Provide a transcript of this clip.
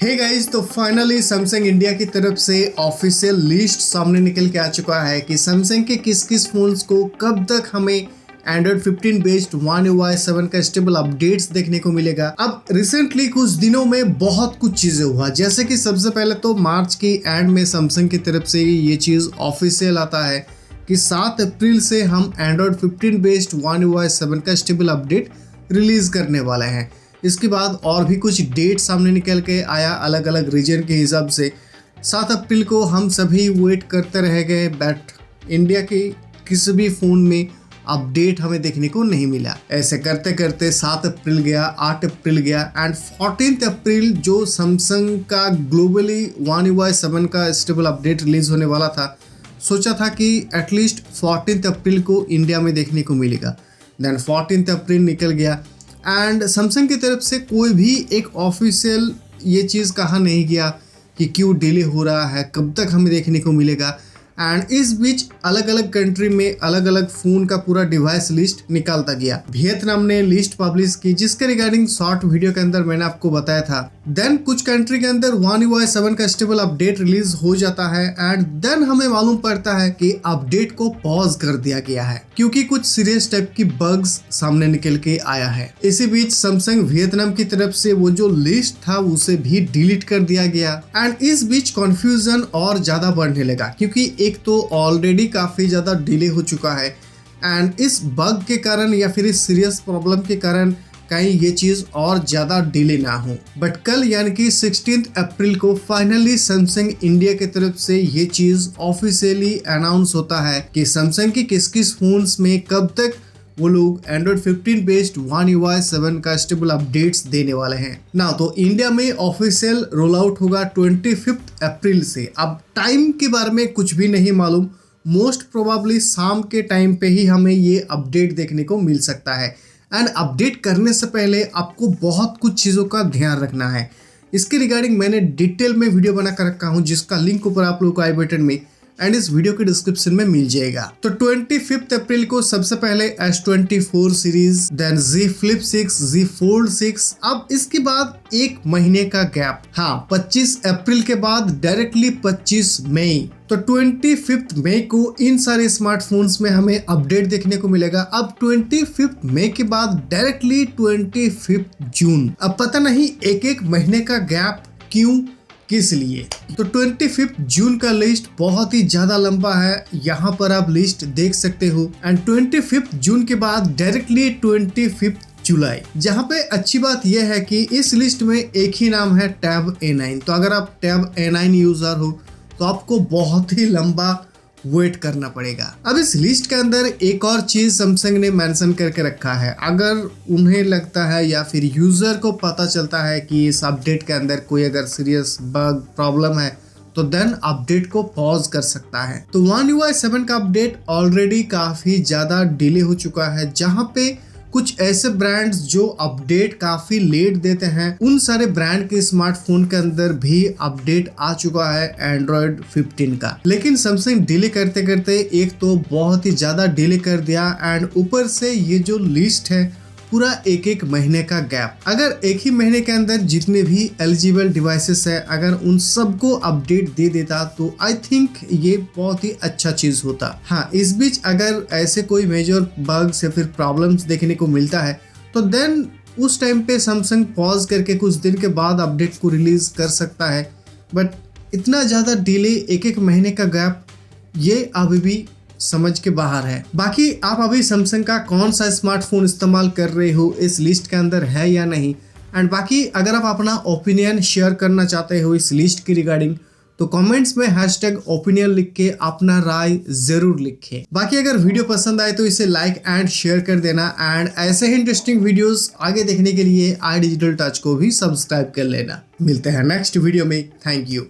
Hey guys, तो finally Samsung India की तरफ से ऑफिशियल लिस्ट सामने निकल के आ चुका है कि सैमसंग के किस किस फोन्स को कब तक हमें एंड्रॉइड 15 बेस्ड One UI 7 का स्टेबल अपडेट्स देखने को मिलेगा। अब रिसेंटली कुछ दिनों में बहुत कुछ चीजें हुआ, जैसे कि सबसे पहले तो मार्च की एंड में सैमसंग की तरफ से ये चीज ऑफिशियल आता है कि 7 अप्रैल से हम एंड्रॉइड 15 बेस्ड One UI 7 का स्टेबल अपडेट रिलीज करने वाले हैं। इसके बाद और भी कुछ डेट सामने निकल के आया अलग अलग रीजन के हिसाब से। 7 अप्रैल को हम सभी वेट करते रह गए, बट इंडिया के किसी भी फ़ोन में अपडेट हमें देखने को नहीं मिला। ऐसे करते करते 7 अप्रैल गया, 8 अप्रैल गया एंड 14 अप्रैल जो सैमसंग का ग्लोबली One UI 7 का स्टेबल अपडेट रिलीज होने वाला था, सोचा था कि एटलीस्ट 14 अप्रैल को इंडिया में देखने को मिलेगा। देन 14 अप्रैल निकल गया एंड सैमसंग की तरफ से कोई भी एक ऑफिशियल ये चीज़ कहा नहीं गया कि क्यों डिले हो रहा है, कब तक हमें देखने को मिलेगा। एंड इस बीच अलग अलग कंट्री में अलग अलग फ़ोन का पूरा डिवाइस लिस्ट निकालता गया। वियतनाम ने लिस्ट पब्लिश की जिसके रिगार्डिंग शॉर्ट वीडियो के अंदर मैंने आपको बताया था। देन कुछ कंट्री के अंदर One UI 7 का स्टेबल अपडेट रिलीज हो जाता है एंड देन हमें मालूम पड़ता है कि अपडेट को पॉज कर दिया गया है क्योंकि कुछ सीरियस टाइप की बग्स सामने निकल के आया है। इसी बीच सैमसंग वियतनाम की तरफ से वो जो लिस्ट था उसे भी डिलीट कर दिया गया एंड इस बीच कंफ्यूजन और ज्यादा बढ़ने लगा क्योंकि एक तो ऑलरेडी काफी ज्यादा डिले हो चुका है एंड इस बग के कारण या फिर इस सीरियस प्रॉब्लम के कारण कहीं ये चीज और ज्यादा डिले ना हो। बट कल यानी कि 16 अप्रैल को फाइनली सैमसंग इंडिया की तरफ से ये चीज ऑफिशियली अनाउंस होता है कि सैमसंग के किस किस फोन्स में कब तक वो लोग एंड्रॉइड 15 बेस्ड One UI 7 का स्टेबल अपडेट्स देने वाले हैं ना। तो इंडिया में ऑफिशियल रोल आउट होगा 25 अप्रैल से। अब टाइम के बारे में कुछ भी नहीं मालूम, मोस्ट प्रोबेबली शाम के टाइम पे ही हमें ये अपडेट देखने को मिल सकता है। एंड अपडेट करने से पहले आपको बहुत कुछ चीज़ों का ध्यान रखना है। इसके रिगार्डिंग मैंने डिटेल में वीडियो बना कर रखा हूँ जिसका लिंक ऊपर आप लोगों को आई बटन में एंड इस वीडियो के डिस्क्रिप्शन में मिल जाएगा। तो 25 अप्रैल को सबसे पहले S24 series, then Z Flip 6, Z Fold 6। अब इसके बाद एक महीने का गैप, हाँ 25 अप्रैल के बाद डायरेक्टली 25 मई। तो 25 मई को इन सारे स्मार्टफोन्स में हमें अपडेट देखने को मिलेगा। अब 25 मई के बाद डायरेक्टली 25 जून। अब पता नहीं एक एक महीने का गैप क्यों, किस लिए। तो 25 जून का लिस्ट बहुत ही ज्यादा लंबा है, यहाँ पर आप लिस्ट देख सकते हो। एंड 25 जून के बाद डायरेक्टली 25 जुलाई, जहाँ पे अच्छी बात यह है कि इस लिस्ट में एक ही नाम है टैब A9। तो अगर आप टैब A9 यूजर हो तो आपको बहुत ही लंबा वेट करना पड़ेगा। अब इस लिस्ट के अंदर एक और चीज सैमसंग ने मेंशन करके रखा है, अगर उन्हें लगता है या फिर यूजर को पता चलता है कि इस अपडेट के अंदर कोई अगर सीरियस बग प्रॉब्लम है तो देन अपडेट को पॉज कर सकता है। तो One UI 7 का अपडेट ऑलरेडी काफी ज्यादा डिले हो चुका है, जहां पे कुछ ऐसे ब्रांड्स जो अपडेट काफी लेट देते हैं, उन सारे ब्रांड के स्मार्टफोन के अंदर भी अपडेट आ चुका है एंड्रॉइड 15 का। लेकिन सैमसंग डिले करते करते एक तो बहुत ही ज्यादा डिले कर दिया एंड ऊपर से ये जो लिस्ट है पूरा एक एक महीने का गैप। अगर एक ही महीने के अंदर जितने भी एलिजिबल डिवाइसेस है अगर उन सबको अपडेट दे देता तो आई थिंक ये बहुत ही अच्छा चीज होता। हाँ, इस बीच अगर ऐसे कोई मेजर बग्स या फिर प्रॉब्लम्स देखने को मिलता है तो देन उस टाइम पे सैमसंग पॉज करके कुछ दिन के बाद अपडेट को रिलीज कर सकता है। बट इतना ज्यादा डिले, एक एक महीने का गैप, ये अभी भी समझ के बाहर है। बाकी आप अभी सैमसंग का कौन सा स्मार्टफोन इस्तेमाल कर रहे हो, इस लिस्ट के अंदर है या नहीं। एंड बाकी अगर आप अपना ओपिनियन शेयर करना चाहते हो इस लिस्ट की रिगार्डिंग तो कमेंट्स में #ओपिनियन लिख के अपना राय जरूर लिखें। बाकी अगर वीडियो पसंद आए तो इसे लाइक एंड शेयर कर देना एंड ऐसे ही इंटरेस्टिंग वीडियोस आगे देखने के लिए iDigital Touch को भी सब्सक्राइब कर लेना। मिलते हैं नेक्स्ट वीडियो में। Thank you.